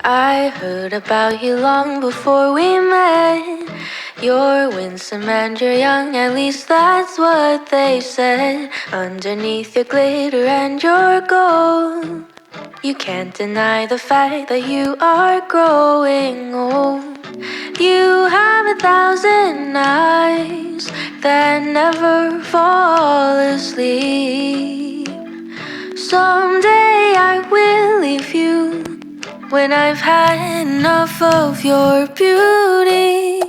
I heard about you long before we met. You're winsome and you're young, at least that's what they said. Underneath your glitter and your gold, you can't deny the fact that you are growing old. You have 1,000 eyes that never fall asleep. Someday I will leave you when I've had enough of your beauty.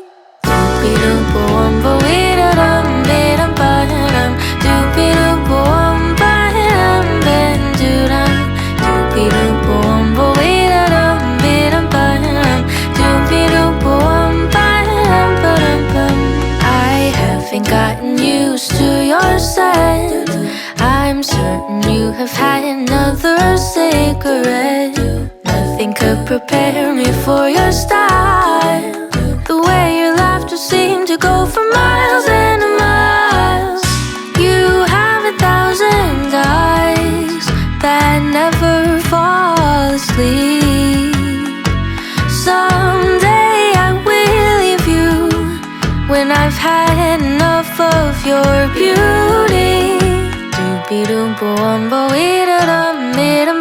Doopy-doop-a-wumba-wee-da-dum-be-dum-ba-dum. Doopy-doop-a-wumba-dum-ben-do-dum. Doopy-doop-a-wumba-wee-da-dum-be-dum-ba-dum. Doopy-doop-a-wumba-dum-ba-dum-bum. I haven't gotten used to your scent. I'm certain you have had another cigarette. Nothing could prepare me for your style. The way your laughter seemed to go for miles and miles. You have 1,000 eyes that never fall asleep. Someday I will leave you when I've had enough of your beauty. Doopy-doop-a-wumba-wee-da-dum-be-dum.